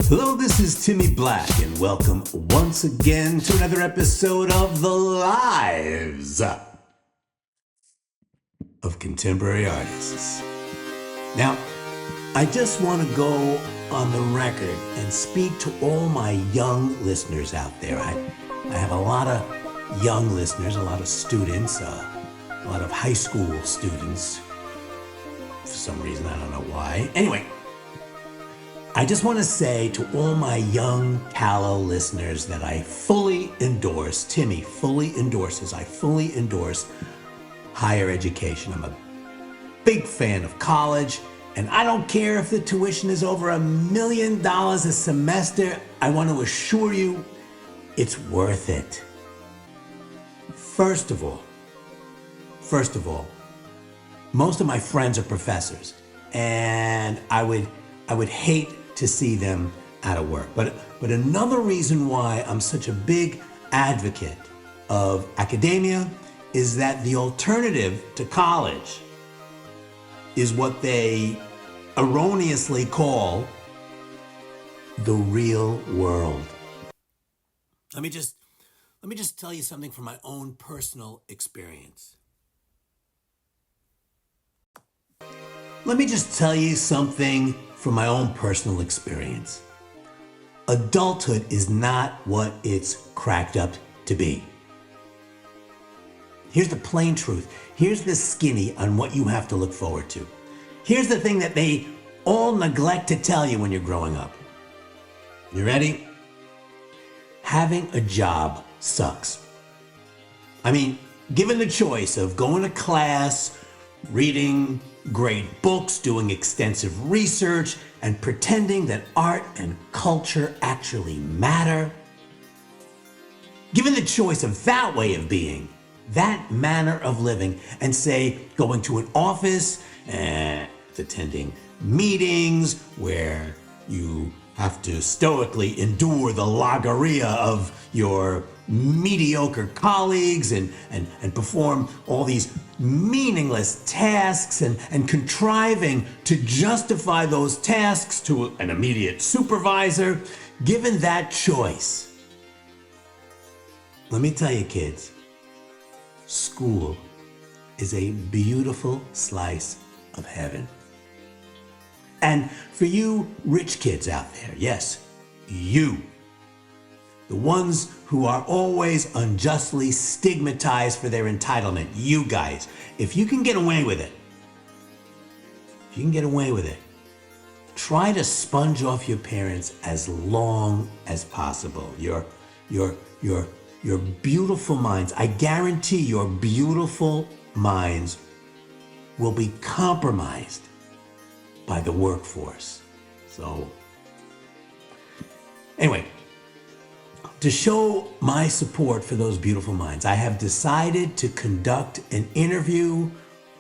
Hello, this is Timmy Black, and welcome once again to another episode of The Lives of Contemporary Artists. Now, I just want to go on the record and speak to all my young listeners out there. I have a lot of young listeners, a lot of students, a lot of high school students. For some reason, I don't know why. Anyway, I just want to say to all my young, callow listeners that I fully endorse, Timmy fully endorses, I fully endorse higher education. I'm a big fan of college, and I don't care if the tuition is over $1 million a semester. I want to assure you, it's worth it. First of all, most of my friends are professors, and I would hate to see them out of work. But another reason why I'm such a big advocate of academia is that the alternative to college is what they erroneously call the real world. Let me just tell you something from my own personal experience. Let me just tell you something from my own personal experience. Adulthood is not what it's cracked up to be. Here's the plain truth. Here's the skinny on what you have to look forward to. Here's the thing that they all neglect to tell you when you're growing up. You ready? Having a job sucks. I mean, given the choice of going to class, reading great books, doing extensive research, and pretending that art and culture actually matter. Given the choice of that way of being, that manner of living, and say going to an office and attending meetings where you have to stoically endure the logorrhea of your mediocre colleagues and perform all these meaningless tasks and contriving to justify those tasks to an immediate supervisor. Given that choice, let me tell you, kids, school is a beautiful slice of heaven. And for you rich kids out there, yes, you, the ones who are always unjustly stigmatized for their entitlement, you guys, if you can get away with it, try to sponge off your parents as long as possible. Your beautiful minds, I guarantee your beautiful minds will be compromised by the workforce. So, anyway, to show my support for those beautiful minds, I have decided to conduct an interview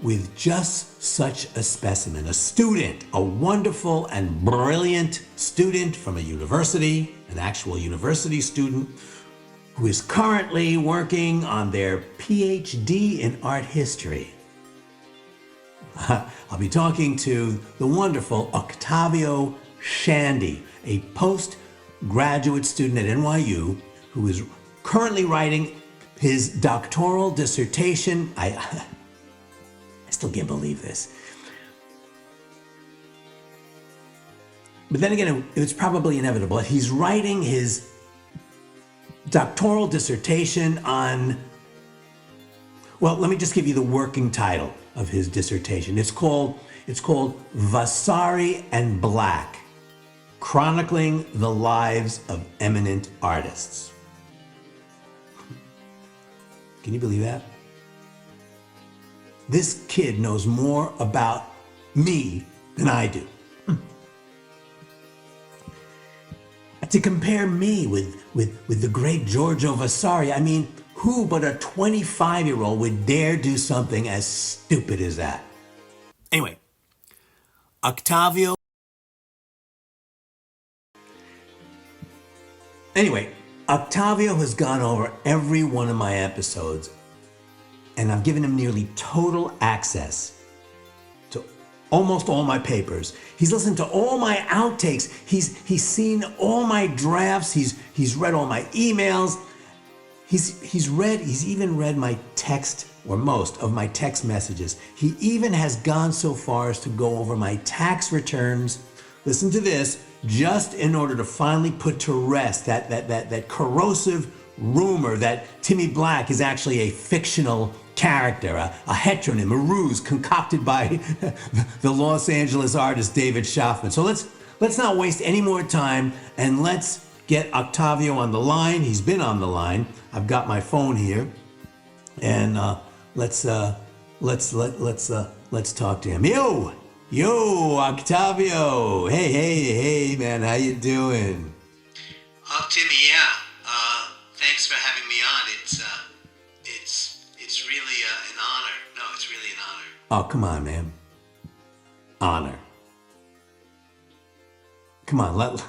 with just such a specimen, a student, a wonderful and brilliant student from a university, an actual university student, who is currently working on their PhD in art history. I'll be talking to the wonderful Octavio Shandy, a postgraduate student at NYU who is currently writing his doctoral dissertation. I still can't believe this. But then again, it's probably inevitable. He's writing his doctoral dissertation on, well, let me just give you the working title of his dissertation. It's called Vasari and Black, Chronicling the Lives of Eminent Artists. Can you believe that? This kid knows more about me than I do. To compare me with the great Giorgio Vasari, I mean, who but a 25-year-old would dare do something as stupid as that? Anyway, Octavio has gone over every one of my episodes, and I've given him nearly total access to almost all my papers. He's listened to all my outtakes. He's seen all my drafts. He's read all my emails. He's even read my text, or most of my text messages. He even has gone so far as to go over my tax returns. Listen to this, just in order to finally put to rest that corrosive rumor that Timmy Black is actually a fictional character, a heteronym, a ruse concocted by the Los Angeles artist David Schaffman. So let's not waste any more time, and let's get Octavio on the line. He's been on the line. I've got my phone here, and let's talk to him. Yo, Octavio. Hey, man, how you doing? Oh, Timmy, yeah. Thanks for having me on. It's really an honor. No, it's really an honor. Oh, come on, man. Honor. Come on,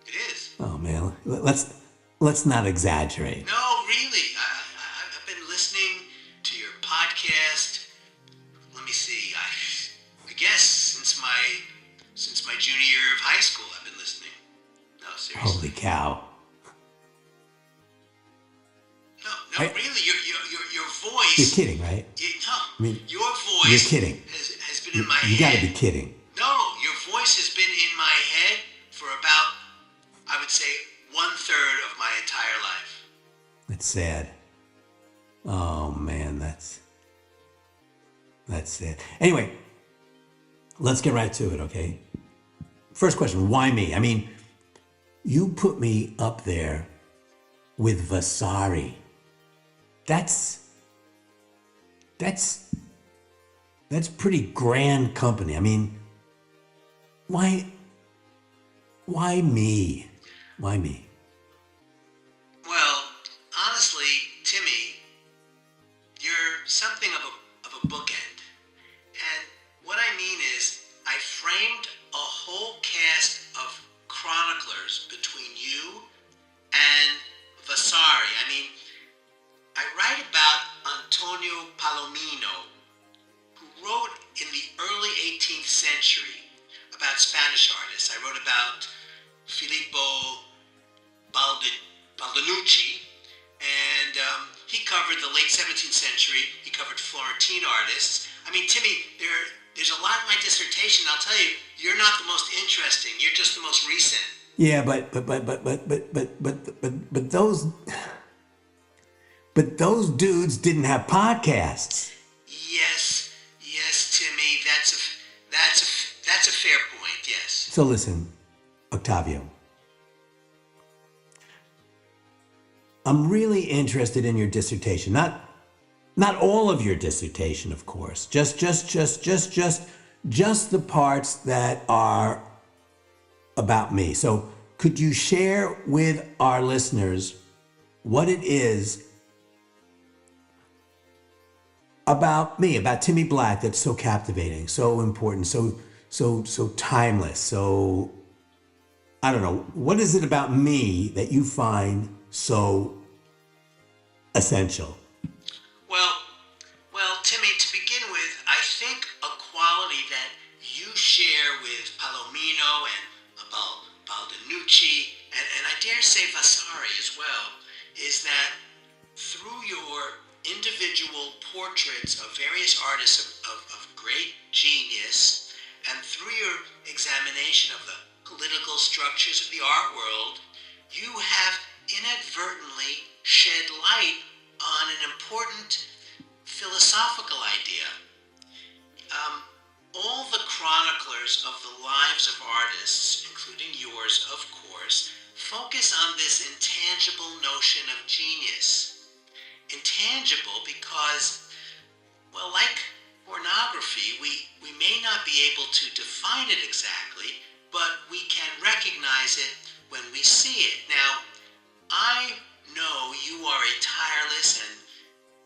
It is. Oh man, let's not exaggerate. No, really. I've been listening to your podcast. Let me see. I guess since my junior year of high school, I've been listening. No, seriously. Holy cow. No, really. Your voice. You're kidding, right? Your voice. You're kidding. Has been in my head. You gotta be kidding. No, your voice has been in my head for about, I would say, 1/3 of my entire life. That's sad. Oh man, that's sad. Anyway, let's get right to it, okay? First question, why me? I mean, you put me up there with Vasari. That's pretty grand company. I mean, why me? Why me? Well, honestly, Timmy, you're something of a bookend. And what I mean is, I framed a whole cast of chroniclers between you and Vasari. I mean, I write about Antonio Palomino, who wrote in the early 18th century about Spanish artists. I wrote about Filippo Baldinucci, and he covered the late 17th century. He covered Florentine artists. I mean, Timmy, there's a lot in my dissertation. I'll tell you, you're not the most interesting. You're just the most recent. Yeah, but those dudes didn't have podcasts. Yes, Timmy. That's a fair point. Yes. So listen, Octavio. I'm really interested in your dissertation. Not all of your dissertation, of course. Just the parts that are about me. So could you share with our listeners what it is about me, about Timmy Black, that's so captivating, so important, so timeless, so, I don't know, what is it about me that you find so essential? Well, Timmy, to begin with, I think a quality that you share with Palomino and Baldinucci, and I dare say Vasari as well, is that through your individual portraits of various artists of great genius, and through your examination of the political structures of the art world, you have inadvertently shed light on an important philosophical idea. All the chroniclers of the lives of artists, including yours, of course, focus on this intangible notion of genius. Intangible because, well, like pornography, we may not be able to define it exactly, but we can recognize it when we see it. Now, I know you are a tireless and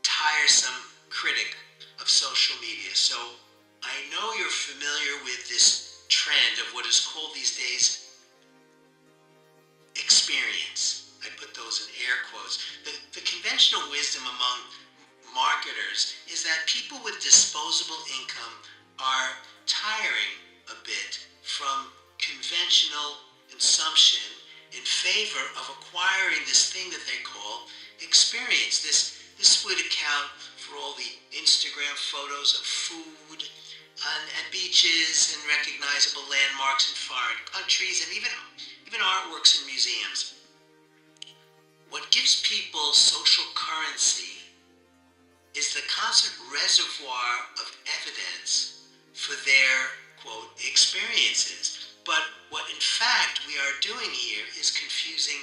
tiresome critic of social media, so I know you're familiar with this trend of what is called these days experience. I put those in air quotes. The conventional wisdom among marketers is that people with disposable income are tiring a bit from conventional consumption in favor of acquiring this thing that they call experience. This would account for all the Instagram photos of food and beaches and recognizable landmarks in foreign countries and even artworks in museums. What gives people social currency is the constant reservoir of evidence for their, quote, experiences. But what in fact we are doing here is confusing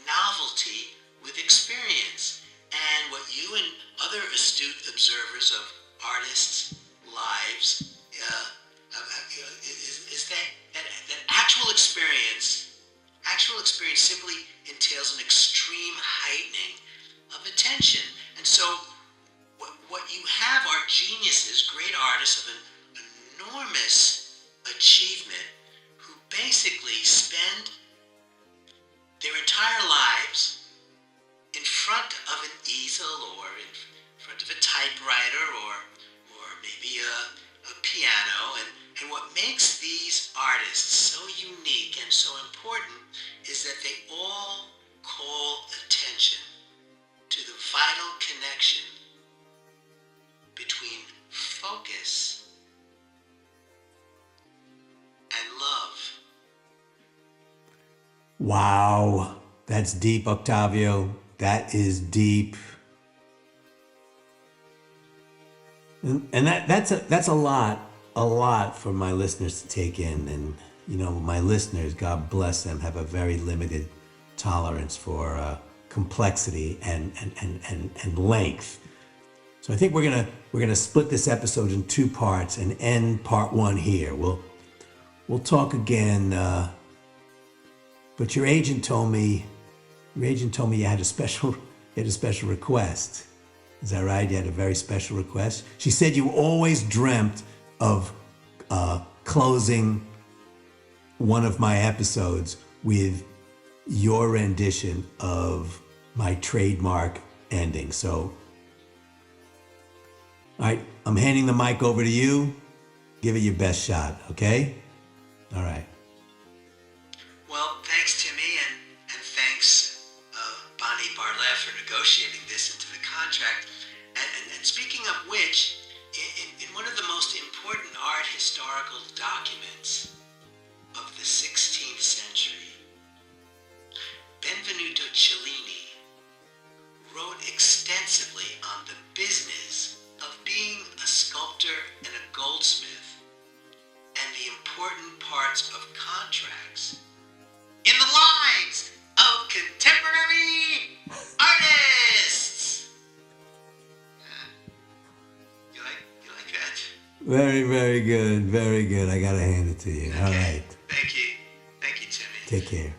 novelty with experience. And what you and other astute observers of artists' lives is that actual experience simply entails an extreme heightening of attention. And so what you have are geniuses, great artists of an enormous achievement who basically spend their entire lives in front of an easel or in front of a typewriter or maybe a piano. And what makes these artists so unique and so important is that they all call attention to the vital connection between focus and love. Wow, that's deep, Octavio. That is deep. And that's a lot for my listeners to take in. And my listeners, God bless them, have a very limited tolerance for complexity and length. So I think we're gonna split this episode in two parts and end part one here. We'll talk again. But your agent told me you had a special request. Is that right? You had a very special request. She said you always dreamt of closing one of my episodes with your rendition of my trademark ending. So, all right, I'm handing the mic over to you. Give it your best shot, okay? All right. Well, thanks, Timmy, and thanks, Bonnie Barlett, for negotiating this into the contract. And speaking of which, in one of the most important art historical documents of the 16th century, Benvenuto Cellini wrote extensively on the business of being a sculptor and a goldsmith and the important parts of contracts in the lives of contemporary artists. You like that? Very, very good. Very good. I gotta hand it to you. Okay. All right. Thank you, Timmy. Take care.